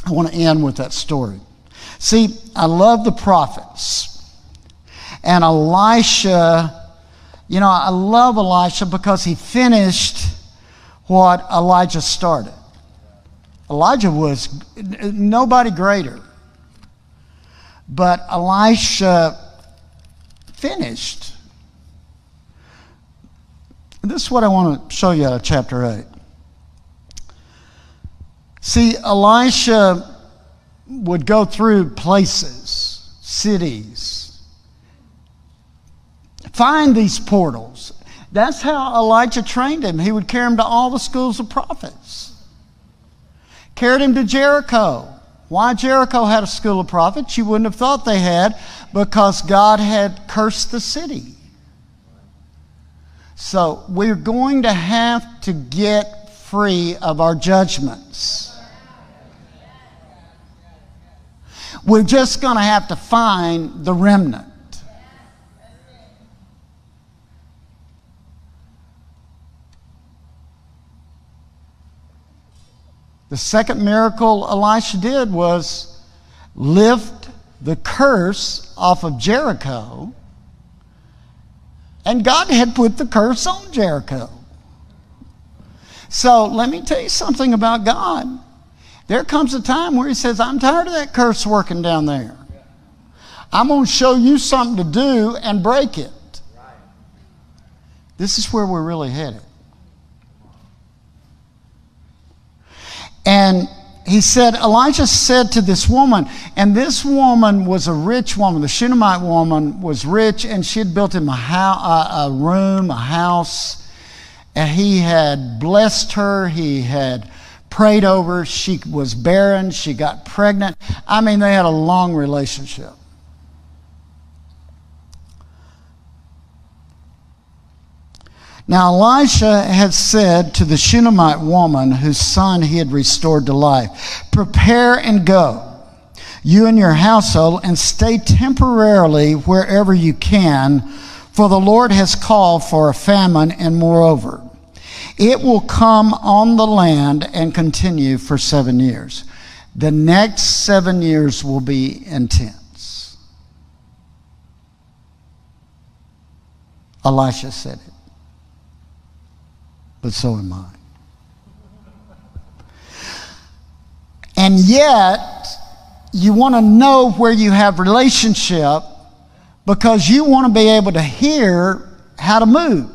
I want to end with that story. See, I love the prophets. And Elisha, I love Elisha because he finished what Elijah started. Elijah was nobody greater. But Elisha finished. This is what I want to show you out of chapter 8. See, Elisha would go through places, cities, find these portals. That's how Elijah trained him. He would carry him to all the schools of prophets. Carried him to Jericho. Why Jericho had a school of prophets? You wouldn't have thought they had, because God had cursed the city. So we're going to have to get free of our judgments. We're just going to have to find the remnant. The second miracle Elisha did was lift the curse off of Jericho, and God had put the curse on Jericho. So let me tell you something about God. There comes a time where he says, I'm tired of that curse working down there. I'm going to show you something to do and break it. This is where we're really headed. And he said, Elijah said to this woman, and this woman was a rich woman. The Shunammite woman was rich, and she had built him a house. And he had blessed her. He had prayed over her. She was barren. She got pregnant. I mean, they had a long relationship. Now Elisha had said to the Shunammite woman whose son he had restored to life, prepare and go, you and your household, and stay temporarily wherever you can, for the Lord has called for a famine, and moreover, it will come on the land and continue for 7 years. The next 7 years will be intense. Elisha said it. But so am I. And yet, you want to know where you have relationship because you want to be able to hear how to move.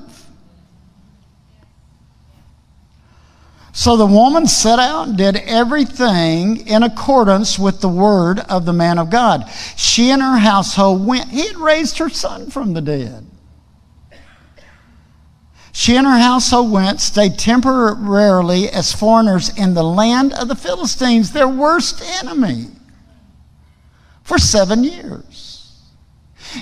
So the woman set out and did everything in accordance with the word of the man of God. She and her household went. He had raised her son from the dead. She and her household went, stayed temporarily as foreigners in the land of the Philistines, their worst enemy, for 7 years.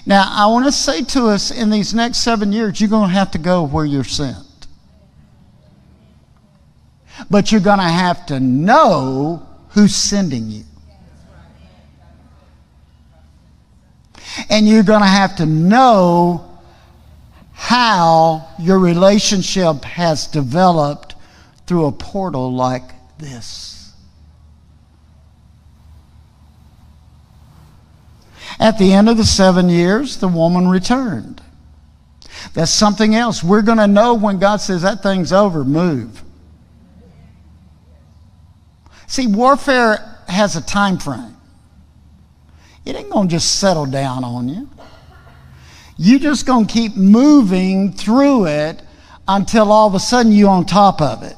Now, I want to say to us, in these next 7 years, you're going to have to go where you're sent. But you're going to have to know who's sending you. And you're going to have to know how your relationship has developed through a portal like this. At the end of the 7 years, the woman returned. That's something else. We're going to know when God says that thing's over, move. See, warfare has a time frame. It ain't going to just settle down on you. You're just going to keep moving through it until all of a sudden you're on top of it.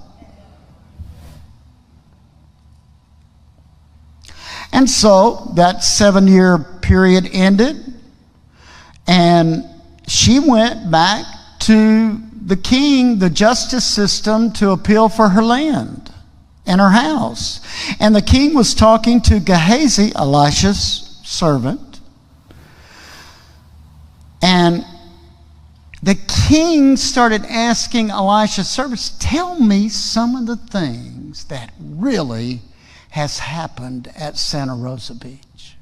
And so that 7-year period ended, and she went back to the king, the justice system, to appeal for her land and her house. And the king was talking to Gehazi, Elisha's servant. And the king started asking Elisha's servants, tell me some of the things that really has happened at Santa Rosa Beach.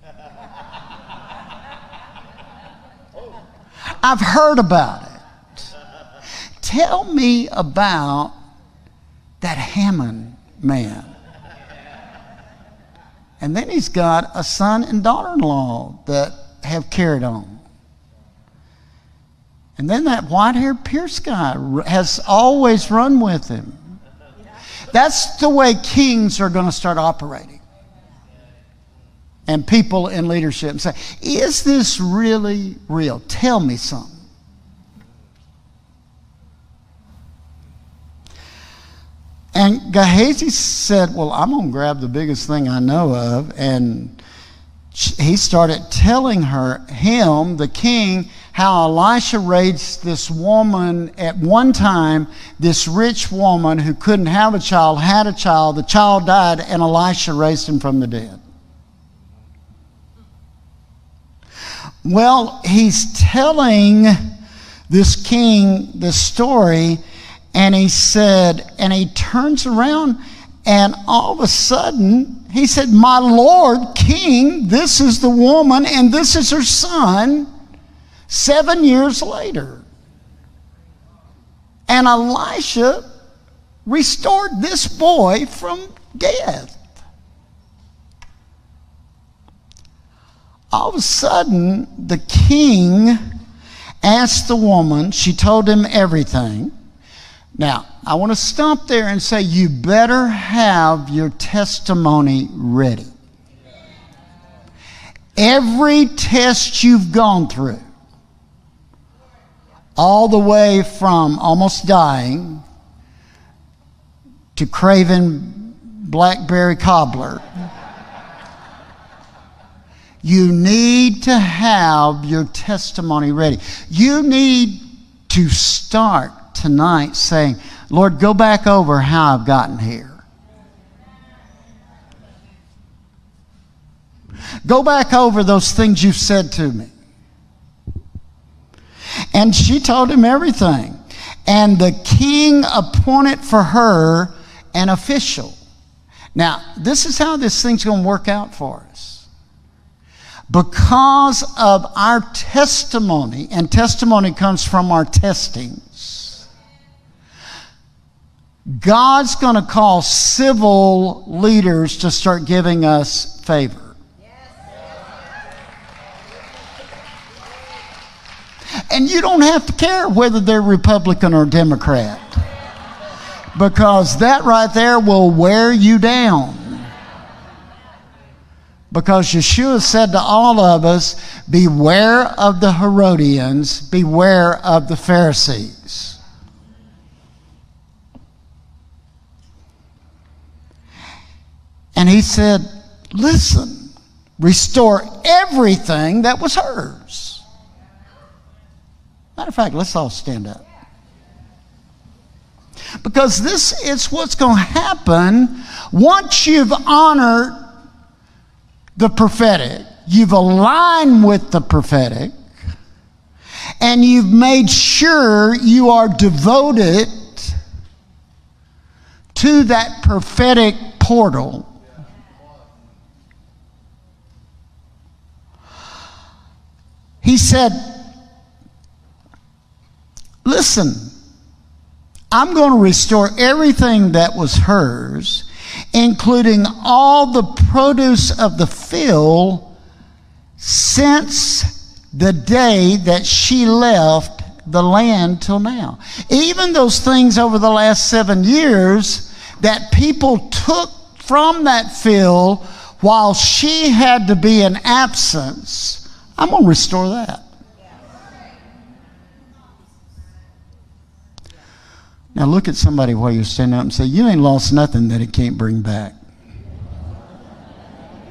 I've heard about it. Tell me about that Hammond man. And then he's got a son and daughter-in-law that have carried on. And then that white-haired Pierce guy has always run with him. That's the way kings are going to start operating. And people in leadership and say, is this really real? Tell me something. And Gehazi said, well, I'm going to grab the biggest thing I know of. And he started telling him, the king, how Elisha raised this woman at one time, this rich woman who couldn't have a child, had a child, the child died, and Elisha raised him from the dead. Well, he's telling this king this story, and he said, and he turns around, and all of a sudden, he said, my Lord King, this is the woman, and this is her son, 7 years later. And Elisha restored this boy from death. All of a sudden, the king asked the woman, she told him everything. Now, I want to stop there and say, you better have your testimony ready. Every test you've gone through, all the way from almost dying to craving blackberry cobbler, you need to have your testimony ready. You need to start tonight saying, Lord, go back over how I've gotten here. Go back over those things you've said to me. And she told him everything. And the king appointed for her an official. Now, this is how this thing's going to work out for us. Because of our testimony, and testimony comes from our testings, God's going to call civil leaders to start giving us favor. And you don't have to care whether they're Republican or Democrat, because that right there will wear you down. Because Yeshua said to all of us, beware of the Herodians, beware of the Pharisees. And he said, listen, restore everything that was hers. Matter of fact, let's all stand up. Because this is what's going to happen once you've honored the prophetic, you've aligned with the prophetic, and you've made sure you are devoted to that prophetic portal. He said, listen, I'm going to restore everything that was hers, including all the produce of the field since the day that she left the land till now. Even those things over the last 7 years that people took from that field while she had to be in absence, I'm going to restore that. Now look at somebody while you're standing up and say, you ain't lost nothing that it can't bring back.